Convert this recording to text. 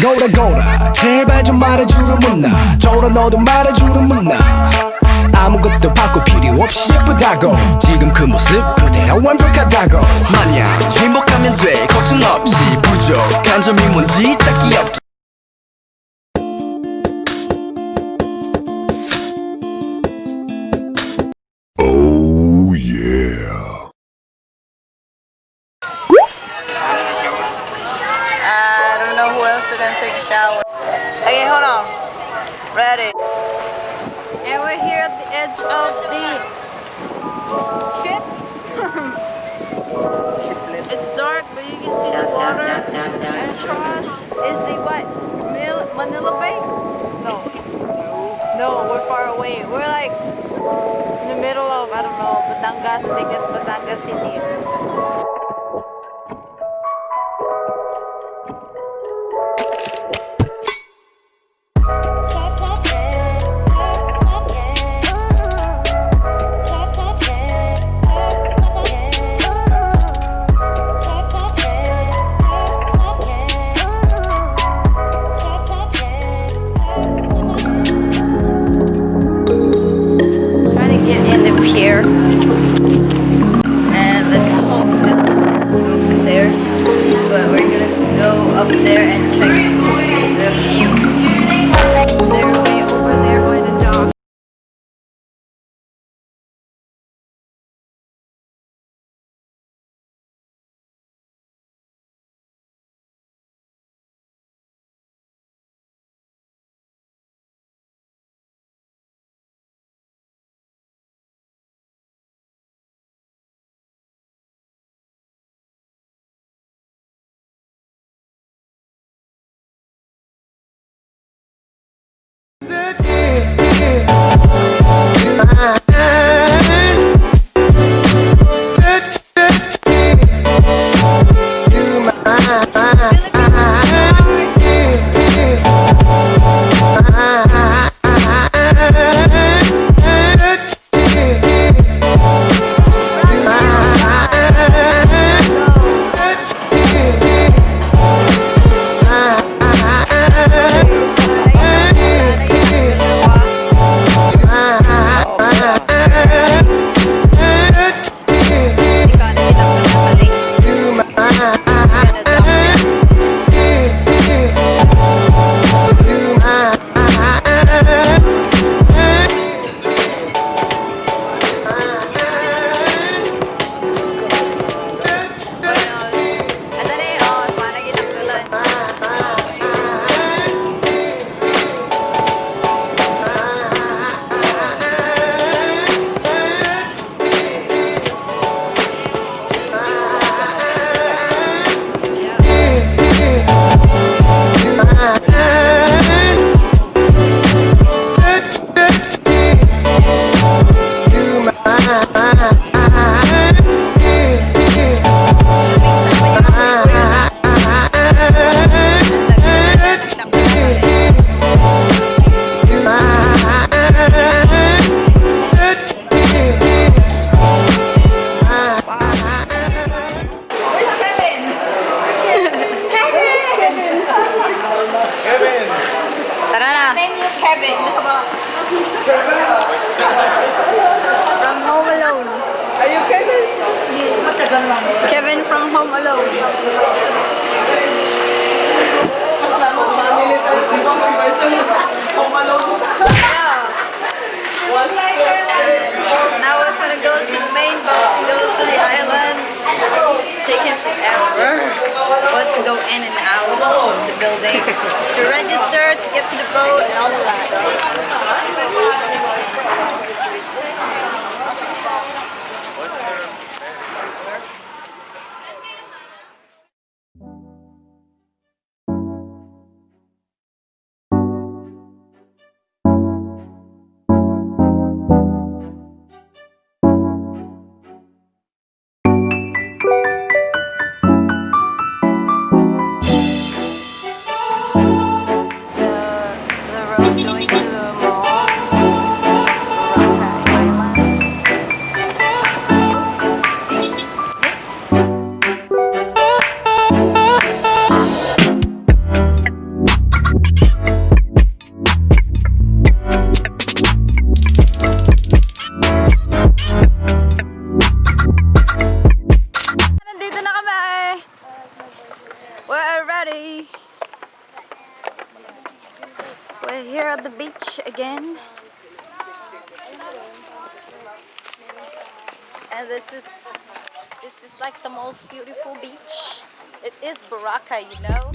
거울아 거울아 제발 좀 말해주는 문나 저라 너도 말해주는 문나 아무것도 바꿀 필요 없이 예쁘다고 지금 그 모습 그대로 완벽하다고 마냥 행복하면 돼 걱정 없이 부족한 점이 뭔지 찾기 없기 I don't know who else is gonna take a shower. Okay, hold on. Ready. And we're here at the edge of the ship. It's dark, but you can see the water. And across is the what? Manila Bay? No. No, we're far away. We're like in the middle of, I don't know, Batangas. I think it's Batangas City. And let's hope that upstairs, but we're gonna go up there and check they're way over there by the dock. From Home Alone. Are you Kevin? Kevin from Home Alone. Home Alone. Yeah. Now we're gonna go to the main boat to go to the island. It's taking forever. But to go in and out of the building, to register, to get to the boat, and all of that. The road going to the mall. We're here at the beach again. And this is like the most beautiful beach. It is Boracay, you know.